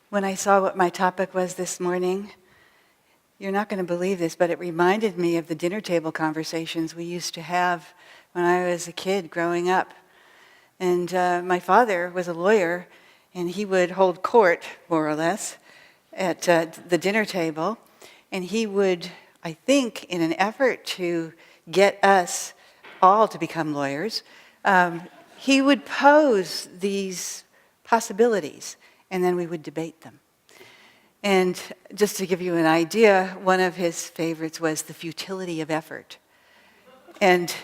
When I saw what my topic was this morning, you're not going to believe this, but it reminded me of the dinner table conversations we used to have when I was a kid growing up. And my father was a lawyer, and he would hold court, more or less, at the dinner table. And he would, I think, in an effort to get us all to become lawyers, he would pose these possibilities, and then we would debate them. And just to give you an idea, one of his favorites was the futility of effort. And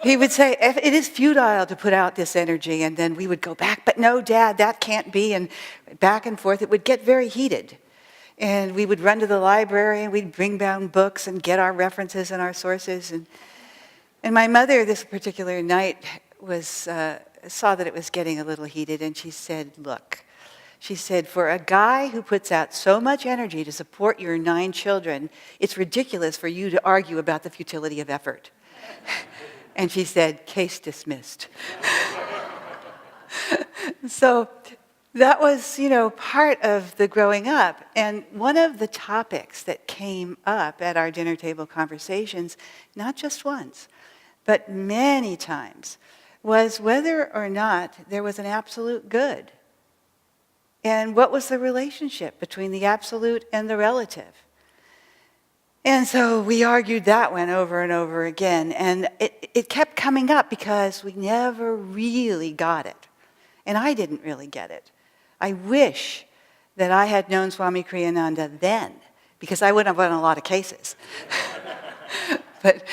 he would say, it is futile to put out this energy, and then we would go back, but no, Dad, that can't be, and back and forth. It would get very heated. And we would run to the library, and we'd bring down books and get our references and our sources. And my mother, this particular night, saw that it was getting a little heated, and she said, look, she said, for a guy who puts out so much energy to support your 9 children, it's ridiculous for you to argue about the futility of effort. And she said, case dismissed. So that was, part of the growing up. And one of the topics that came up at our dinner table conversations, not just once, but many times, was whether or not there was an absolute good. And what was the relationship between the absolute and the relative? And so we argued that one over and over again. And it kept coming up because we never really got it. And I didn't really get it. I wish that I had known Swami Kriyananda then, because I wouldn't have won a lot of cases. But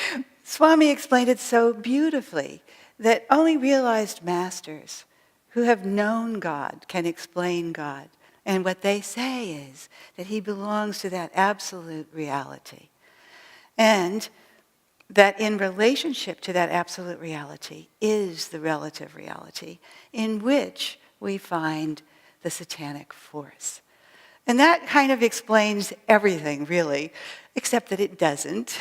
Swami explained it so beautifully that only realized masters who have known God can explain God. And what they say is that he belongs to that absolute reality. And that in relationship to that absolute reality is the relative reality in which we find the satanic force. And that kind of explains everything, really, except that it doesn't.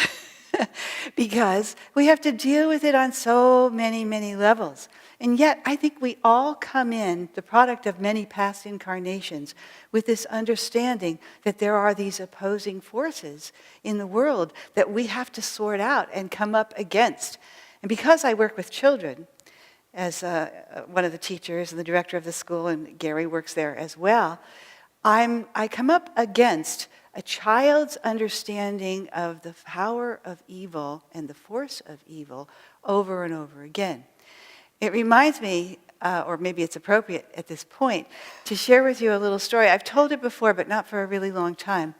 Because we have to deal with it on so many, many levels. And yet, I think we all come in, the product of many past incarnations, with this understanding that there are these opposing forces in the world that we have to sort out and come up against. And because I work with children, as one of the teachers and the director of the school, and Gary works there as well, I come up against a child's understanding of the power of evil and the force of evil over and over again. It reminds me, or maybe it's appropriate at this point, to share with you a little story. I've told it before, but not for a really long time,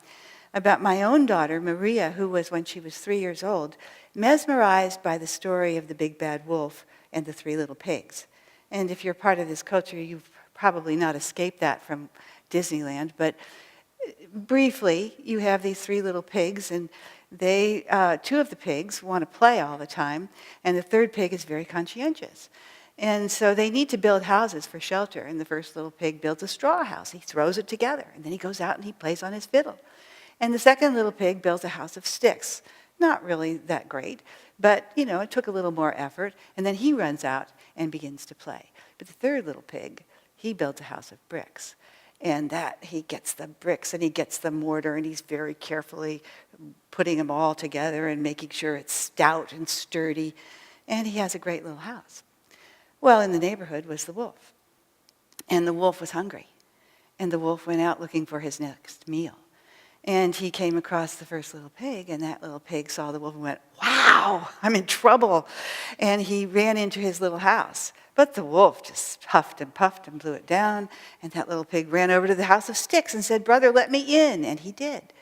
about my own daughter, Maria, who was, when she was 3 years old, mesmerized by the story of the big bad wolf and the 3 little pigs. And if you're part of this culture, you've probably not escaped that from Disneyland, but briefly, you have these 3 little pigs, and 2 of the pigs want to play all the time, and the 3rd pig is very conscientious. And so they need to build houses for shelter, and the first little pig builds a straw house. He throws it together, and then he goes out and he plays on his fiddle. And the second little pig builds a house of sticks. Not really that great, but, it took a little more effort, and then he runs out and begins to play. But the 3rd little pig, he builds a house of bricks. And that he gets the bricks and he gets the mortar, and he's very carefully putting them all together and making sure it's stout and sturdy. And he has a great little house. Well, in the neighborhood was the wolf. And the wolf was hungry. And the wolf went out looking for his next meal. And he came across the first little pig, and that little pig saw the wolf and went, wow, I'm in trouble. And he ran into his little house. But the wolf just huffed and puffed and blew it down, and that little pig ran over to the house of sticks and said, brother, let me in. And he did.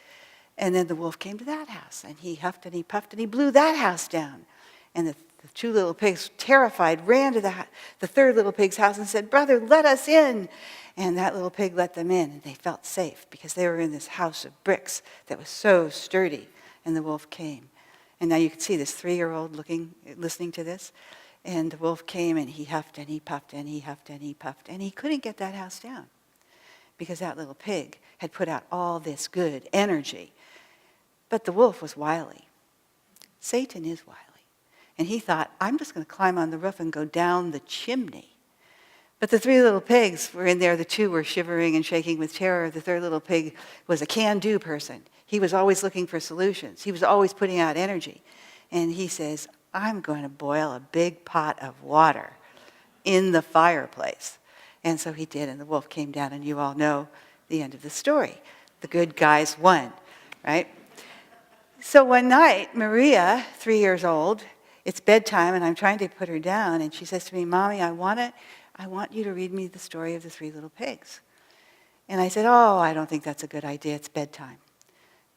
And then the wolf came to that house, and he huffed and he puffed and he blew that house down. And the 2 little pigs, terrified, ran to the 3rd little pig's house and said, brother, let us in. And that little pig let them in, and they felt safe because they were in this house of bricks that was so sturdy. And the wolf came. And now you can see this 3-year-old listening to this. And the wolf came, and he huffed and he puffed and he huffed and he puffed, and he couldn't get that house down because that little pig had put out all this good energy. But the wolf was wily. Satan is wily. And he thought, I'm just going to climb on the roof and go down the chimney. But the three little pigs were in there. The two were shivering and shaking with terror. The third little pig was a can-do person. He was always looking for solutions. He was always putting out energy. And he says, I'm going to boil a big pot of water in the fireplace. And so he did, and the wolf came down, and you all know the end of the story. The good guys won, right? So one night, Maria, 3 years old, it's bedtime, and I'm trying to put her down, and she says to me, Mommy, I want you to read me the story of the three little pigs. And I said, oh, I don't think that's a good idea. It's bedtime.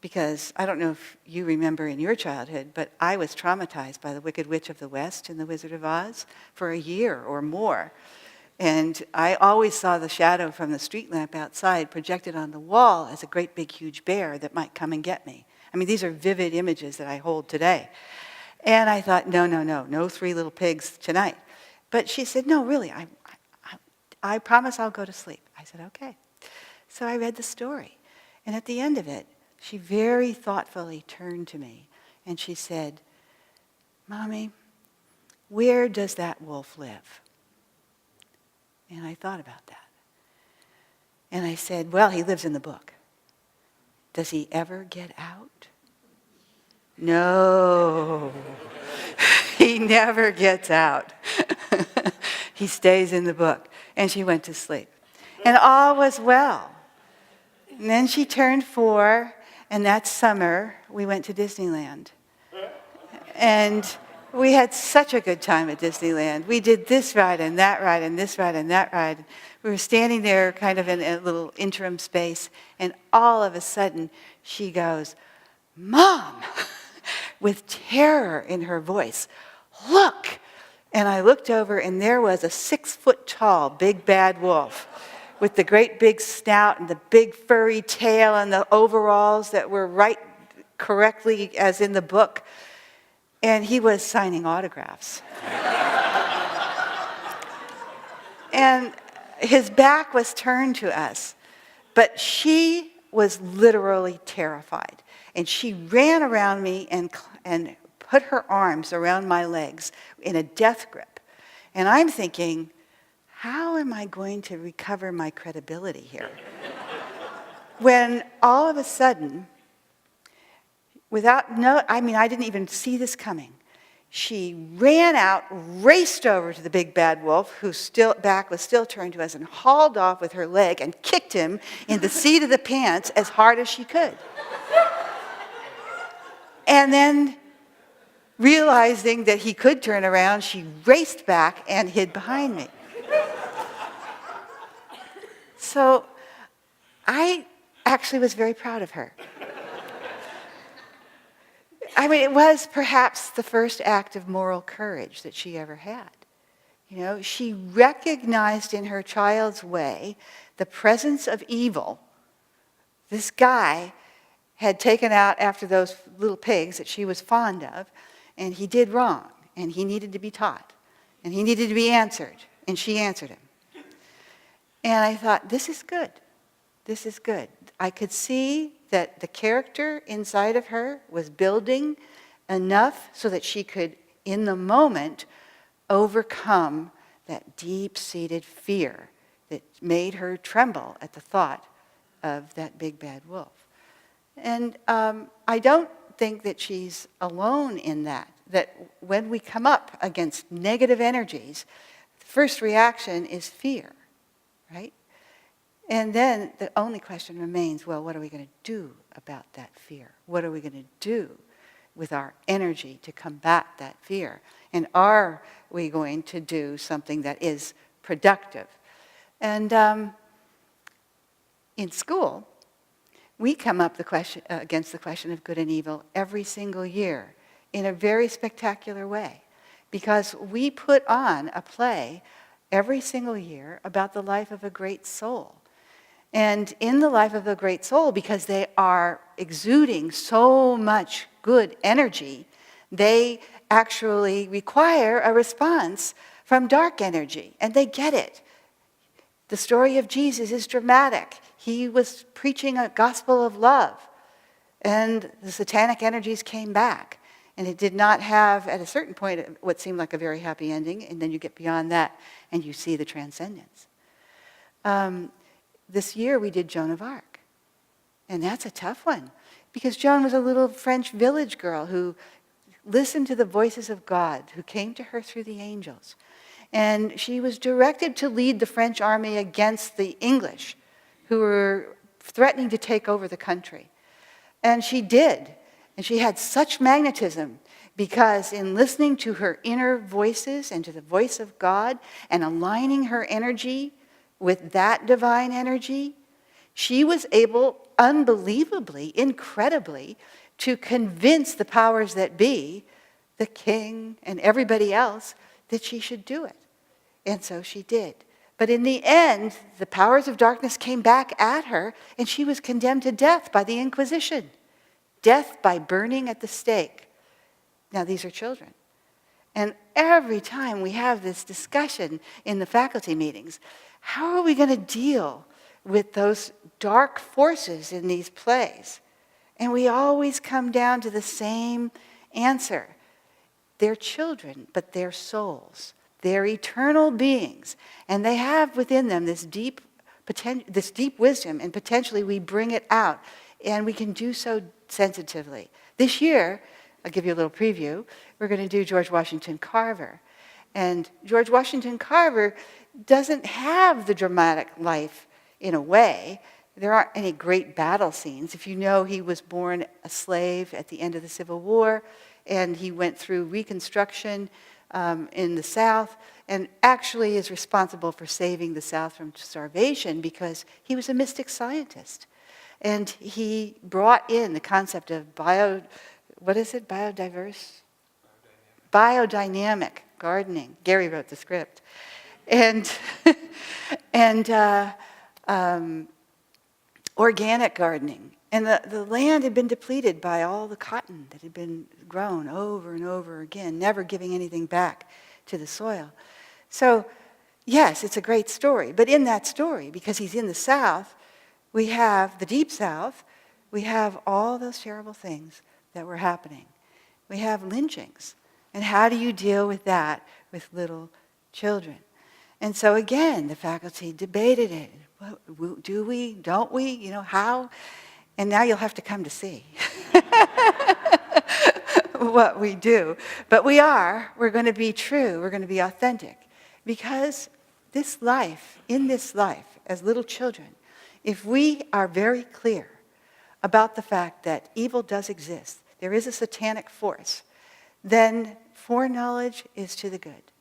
Because I don't know if you remember in your childhood, but I was traumatized by the Wicked Witch of the West in The Wizard of Oz for a year or more. And I always saw the shadow from the street lamp outside projected on the wall as a great big huge bear that might come and get me. I mean, these are vivid images that I hold today. And I thought, no three little pigs tonight. But she said, no, really, I promise I'll go to sleep. I said, okay. So I read the story. And at the end of it, she very thoughtfully turned to me and she said, Mommy, where does that wolf live? And I thought about that. And I said, well, he lives in the book. Does he ever get out? No. He never gets out. He stays in the book. And she went to sleep. And all was well. And then she turned 4, and that summer we went to Disneyland. And we had such a good time at Disneyland. We did this ride and that ride and this ride and that ride. We were standing there kind of in a little interim space, and all of a sudden she goes, Mom, with terror in her voice, look. And I looked over, and there was a 6-foot-tall big bad wolf with the great big snout and the big furry tail and the overalls that were right correctly as in the book. And he was signing autographs. And his back was turned to us. But she was literally terrified. And she ran around me and put her arms around my legs in a death grip. And I'm thinking, how am I going to recover my credibility here? When all of a sudden, I didn't even see this coming. She ran out, raced over to the big bad wolf, whose back was still turned to us, and hauled off with her leg and kicked him in the seat of the pants as hard as she could. And then, realizing that he could turn around, she raced back and hid behind me. So I actually was very proud of her. I mean, it was perhaps the first act of moral courage that she ever had. You know, she recognized in her child's way the presence of evil. This guy had taken out after those little pigs that she was fond of, and he did wrong, and he needed to be taught, and he needed to be answered, and she answered him. And I thought, this is good. This is good. I could see that the character inside of her was building enough so that she could, in the moment, overcome that deep-seated fear that made her tremble at the thought of that big bad wolf. And I don't think that she's alone in that when we come up against negative energies, the first reaction is fear, right? And then the only question remains, well, what are we going to do about that fear? What are we going to do with our energy to combat that fear? And are we going to do something that is productive? And in school, we come up against the question of good and evil every single year in a very spectacular way, because we put on a play every single year about the life of a great soul. And in the life of a great soul, because they are exuding so much good energy, they actually require a response from dark energy, and they get it. The story of Jesus is dramatic. He was preaching a gospel of love, and the satanic energies came back. And it did not have, at a certain point, what seemed like a very happy ending, and then you get beyond that and you see the transcendence. This year we did Joan of Arc. And that's a tough one, because Joan was a little French village girl who listened to the voices of God, who came to her through the angels. And she was directed to lead the French army against the English, who were threatening to take over the country. And she did. And she had such magnetism, because in listening to her inner voices and to the voice of God and aligning her energy with that divine energy, she was able, unbelievably, incredibly, to convince the powers that be, the king and everybody else, that she should do it. And so she did. But in the end, the powers of darkness came back at her, and she was condemned to death by the Inquisition. Death by burning at the stake. Now, these are children. And every time we have this discussion in the faculty meetings, how are we going to deal with those dark forces in these plays? And we always come down to the same answer. They're children, but they're souls. They're eternal beings. And they have within them this deep wisdom, and potentially we bring it out. And we can do so sensitively. This year, I'll give you a little preview, we're going to do George Washington Carver. And George Washington Carver doesn't have the dramatic life in a way. There aren't any great battle scenes. If you know, he was born a slave at the end of the Civil War, and he went through Reconstruction in the South, and actually is responsible for saving the South from starvation because he was a mystic scientist. And he brought in the concept of biodynamic gardening. Gary wrote the script. And organic gardening. And the land had been depleted by all the cotton that had been grown over and over again, never giving anything back to the soil. So, yes, it's a great story. But in that story, because he's in the South, we have the Deep South, we have all those terrible things that were happening. We have lynchings. And how do you deal with that with little children? And so again, the faculty debated it. Do we? Don't we? You know, how? And now you'll have to come to see what we do. But we're going to be true, we're going to be authentic. Because this life, in this life, as little children, if we are very clear about the fact that evil does exist, there is a satanic force, then foreknowledge is to the good.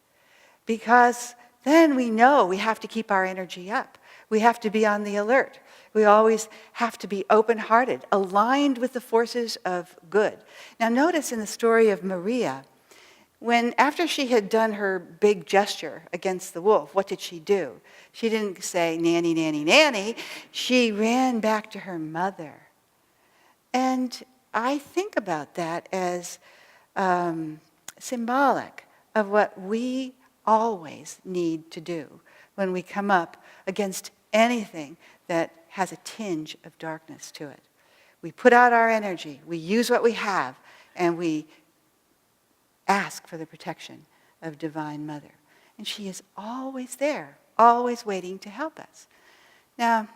Because then we know we have to keep our energy up. We have to be on the alert. We always have to be open-hearted, aligned with the forces of good. Now notice in the story of Maria, when after she had done her big gesture against the wolf, what did she do? She didn't say, nanny, nanny, nanny. She ran back to her mother. And I think about that as symbolic of what we always need to do when we come up against anything that has a tinge of darkness to it. We put out our energy, we use what we have, and we ask for the protection of Divine Mother. And she is always there, always waiting to help us. Now,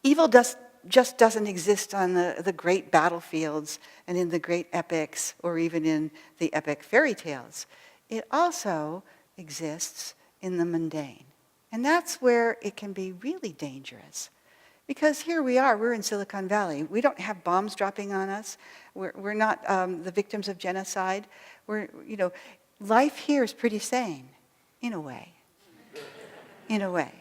evil just doesn't exist on the great battlefields and in the great epics or even in the epic fairy tales. It also exists in the mundane. And that's where it can be really dangerous. Because here we are, we're in Silicon Valley. We don't have bombs dropping on us. We're not the victims of genocide. Life here is pretty sane, in a way. In a way.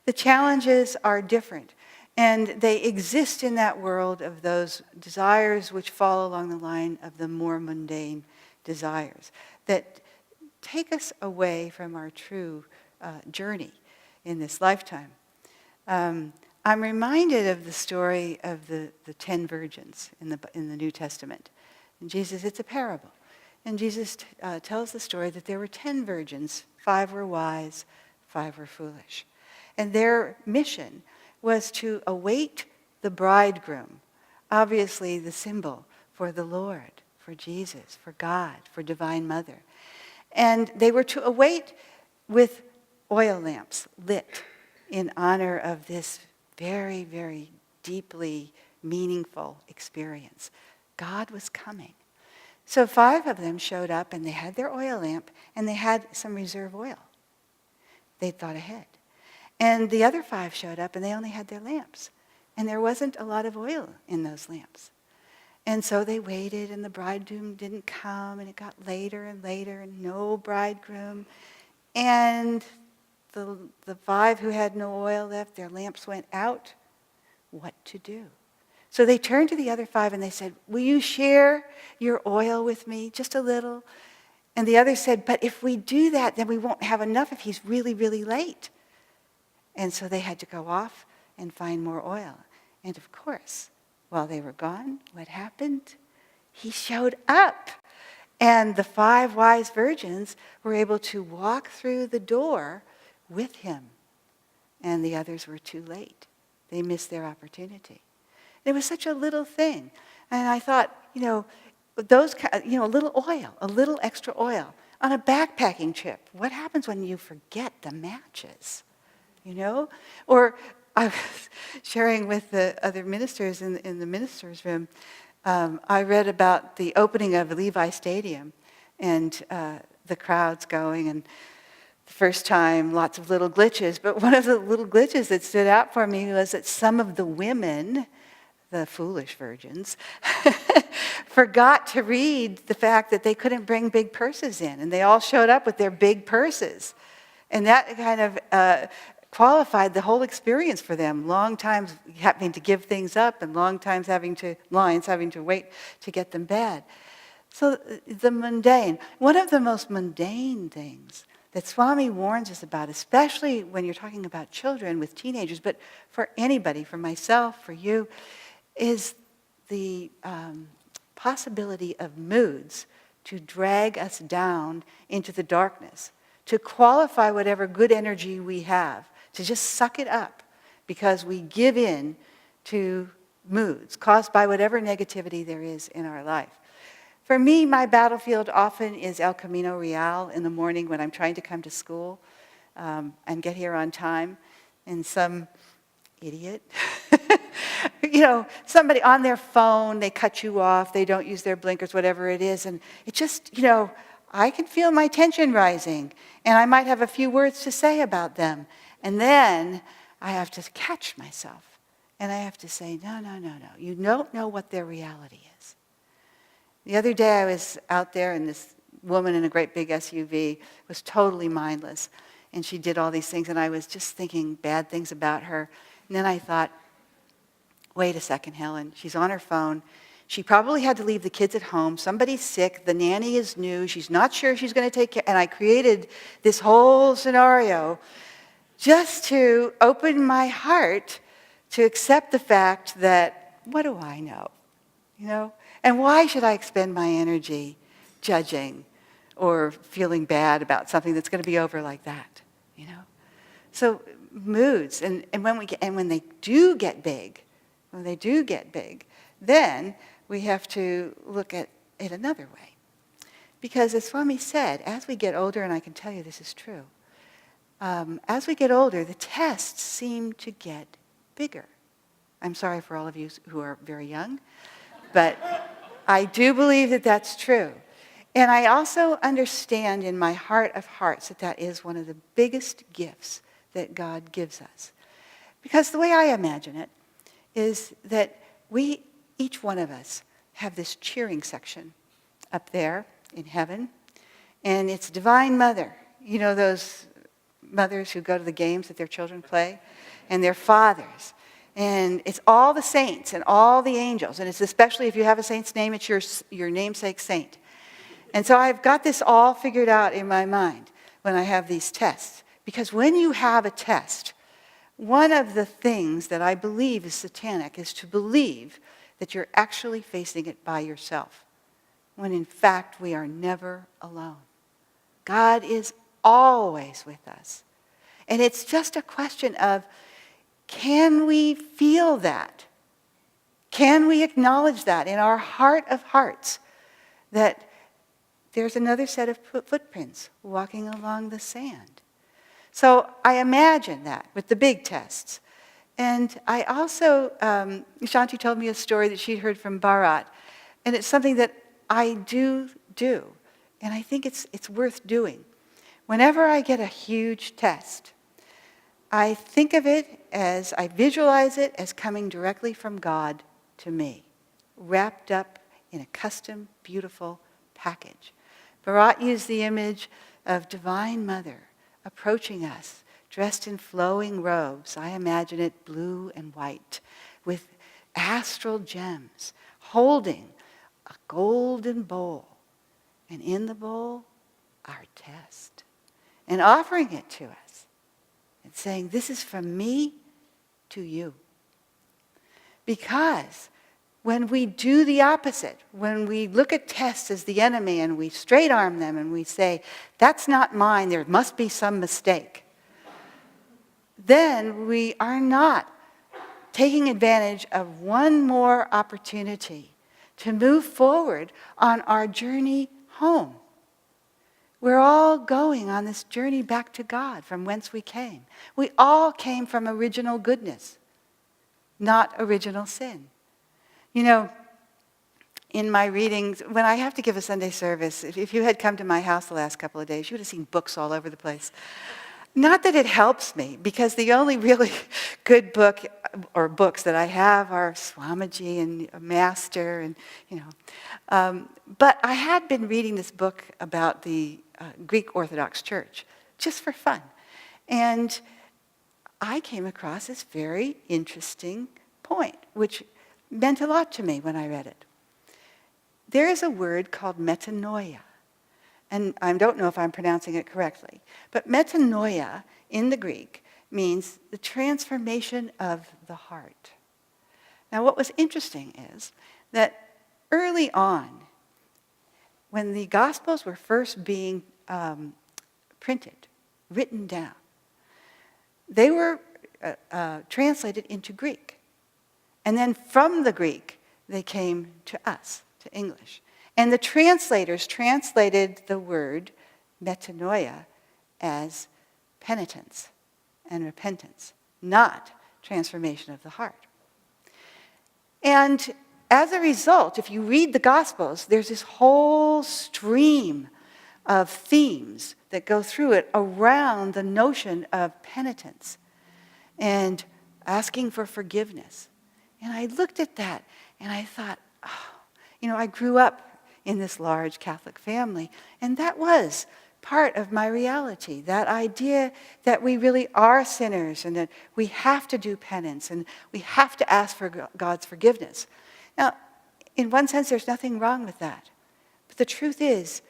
The challenges are different. And they exist in that world of those desires which fall along the line of the more mundane desires that take us away from our true journey in this lifetime. I'm reminded of the story of the 10 virgins in the New Testament. And Jesus, it's a parable. And Jesus tells the story that there were 10 virgins, 5 were wise, 5 were foolish. And their mission was to await the bridegroom, obviously the symbol for the Lord, for Jesus, for God, for Divine Mother. And they were to await with oil lamps lit in honor of this very, very deeply meaningful experience. God was coming. So 5 of them showed up, and they had their oil lamp, and they had some reserve oil. They thought ahead. And the other 5 showed up, and they only had their lamps. And there wasn't a lot of oil in those lamps. And so they waited, and the bridegroom didn't come, and it got later and later, and no bridegroom. And the 5 who had no oil left, their lamps went out. What to do? So they turned to the other 5 and they said, will you share your oil with me, just a little? And the others said, but if we do that, then we won't have enough if he's really, really late. And so they had to go off and find more oil. And of course, while they were gone, what happened? He showed up. And the 5 wise virgins were able to walk through the door with him. And the others were too late. They missed their opportunity. It was such a little thing. And I thought, those, a little oil, a little extra oil. On a backpacking trip, what happens when you forget the matches? Or I was sharing with the other ministers in the ministers' room, I read about the opening of Levi Stadium and the crowds going, and the first time, lots of little glitches. But one of the little glitches that stood out for me was that some of the women, the foolish virgins, forgot to read the fact that they couldn't bring big purses in. And they all showed up with their big purses. And that kind of qualified the whole experience for them. Long times having to give things up, and long times having to wait to get them back. So the mundane, one of the most mundane things that Swami warns us about, especially when you're talking about children with teenagers, but for anybody, for myself, for you, is the possibility of moods to drag us down into the darkness, to qualify whatever good energy we have, to just suck it up because we give in to moods caused by whatever negativity there is in our life. For me, my battlefield often is El Camino Real in the morning when I'm trying to come to school and get here on time, and some idiot, somebody on their phone, they cut you off, they don't use their blinkers, whatever it is, and it just, I can feel my tension rising, and I might have a few words to say about them, and then I have to catch myself, and I have to say, no, you don't know what their reality is. The other day I was out there, and this woman in a great big SUV was totally mindless, and she did all these things, and I was just thinking bad things about her. And then I thought, wait a second, Helen, she's on her phone. She probably had to leave the kids at home. Somebody's sick. The nanny is new. She's not sure she's going to take care. And I created this whole scenario just to open my heart to accept the fact that, what do I know? And why should I expend my energy judging or feeling bad about something that's going to be over like that? So moods, and when they do get big, then we have to look at it another way. Because as Swami said, as we get older, and I can tell you this is true, as we get older, the tests seem to get bigger. I'm sorry for all of you who are very young, but I do believe that that's true. And I also understand in my heart of hearts that that is one of the biggest gifts that God gives us. Because the way I imagine it is that we, each one of us, have this cheering section up there in heaven, and it's Divine Mother. Those mothers who go to the games that their children play, and their fathers. And it's all the saints and all the angels. And it's especially if you have a saint's name, it's your namesake saint. And so I've got this all figured out in my mind when I have these tests. Because when you have a test, one of the things that I believe is satanic is to believe that you're actually facing it by yourself, when in fact we are never alone. God is always with us. And it's just a question of, can we feel that? Can we acknowledge that in our heart of hearts? that there's another set of footprints walking along the sand. So I imagine that with the big tests. And I also, Shanti told me a story that she'd heard from Bharat, and it's something that I do, and I think it's worth doing. Whenever I get a huge test, I think of it as, I visualize it as coming directly from God to me, wrapped up in a custom, beautiful package. Bharat used the image of Divine Mother approaching us, dressed in flowing robes. I imagine it blue and white, with astral gems, holding a golden bowl. And in the bowl, our test. And offering it to us. And saying, this is from me to you. Because when we do the opposite, when we look at tests as the enemy and we straight arm them and we say, that's not mine, there must be some mistake, then we are not taking advantage of one more opportunity to move forward on our journey home. We're all going on this journey back to God from whence we came. We all came from original goodness, not original sin. You know, in my readings, when I have to give a Sunday service, if you had come to my house the last couple of days, you would have seen books all over the place. Not that it helps me, because the only really good book or books that I have are Swamiji and Master, and but I had been reading this book about the Greek Orthodox Church just for fun, and I came across this very interesting point, which meant a lot to me when I read it. There is a word called metanoia. And I don't know if I'm pronouncing it correctly. But metanoia in the Greek means the transformation of the heart. Now what was interesting is that early on, when the Gospels were first being printed, written down, they were translated into Greek. And then from the Greek, they came to us, to English. And the translators translated the word metanoia as penitence and repentance, not transformation of the heart. And as a result, if you read the Gospels, there's this whole stream of themes that go through it around the notion of penitence and asking for forgiveness. And I looked at that and I thought, I grew up in this large Catholic family, and that was part of my reality, that idea that we really are sinners and that we have to do penance and we have to ask for God's forgiveness. Now, in one sense, there's nothing wrong with that. But the truth is,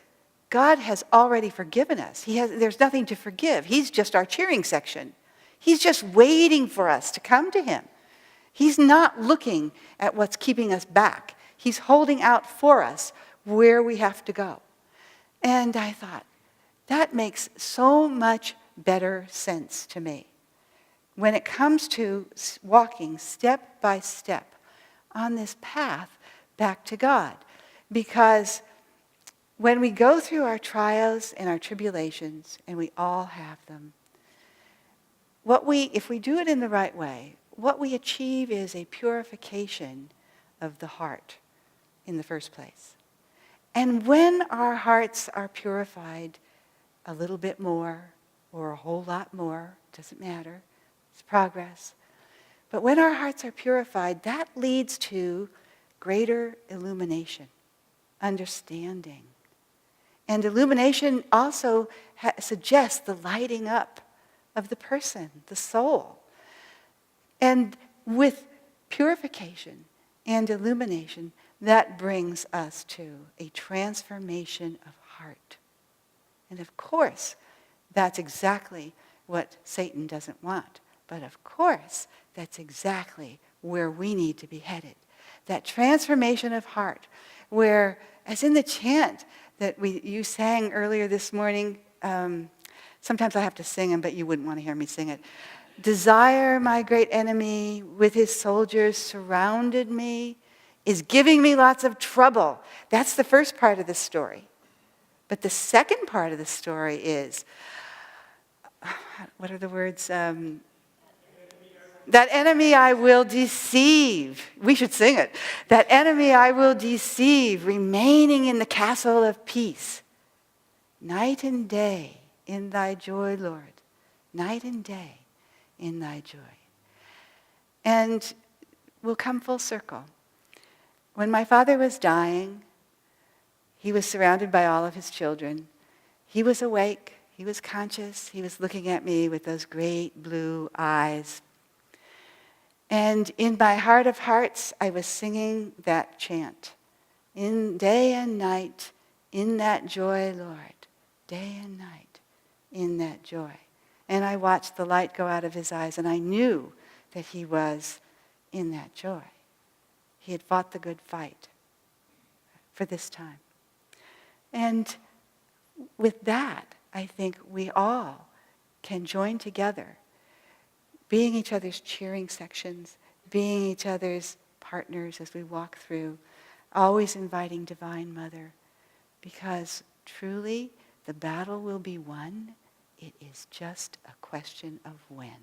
God has already forgiven us. There's nothing to forgive. He's just our cheering section. He's just waiting for us to come to him. He's not looking at what's keeping us back. He's holding out for us where we have to go. And I thought, that makes so much better sense to me when it comes to walking step by step on this path back to God. Because when we go through our trials and our tribulations, and we all have them, if we do it in the right way, what we achieve is a purification of the heart in the first place. And when our hearts are purified a little bit more or a whole lot more, doesn't matter, it's progress. But when our hearts are purified, that leads to greater illumination, understanding. And illumination also suggests the lighting up of the person, the soul. And with purification and illumination, that brings us to a transformation of heart. And of course, that's exactly what Satan doesn't want. But of course, that's exactly where we need to be headed. That transformation of heart, where, as in the chant that you sang earlier this morning, sometimes I have to sing them, but you wouldn't want to hear me sing it. Desire, my great enemy, with his soldiers surrounded me. is giving me lots of trouble. That's the first part of the story. But the second part of the story is, what are the words? That enemy I will deceive. We should sing it. That enemy I will deceive, remaining in the castle of peace. Night and day in thy joy, Lord. Night and day in thy joy. And we'll come full circle. When my father was dying, he was surrounded by all of his children. He was awake. He was conscious. He was looking at me with those great blue eyes. And in my heart of hearts, I was singing that chant. In day and night, in that joy, Lord. Day and night, in that joy. And I watched the light go out of his eyes, and I knew that he was in that joy. He had fought the good fight for this time. And with that, I think we all can join together, being each other's cheering sections, being each other's partners as we walk through, always inviting Divine Mother, because truly the battle will be won. It is just a question of when.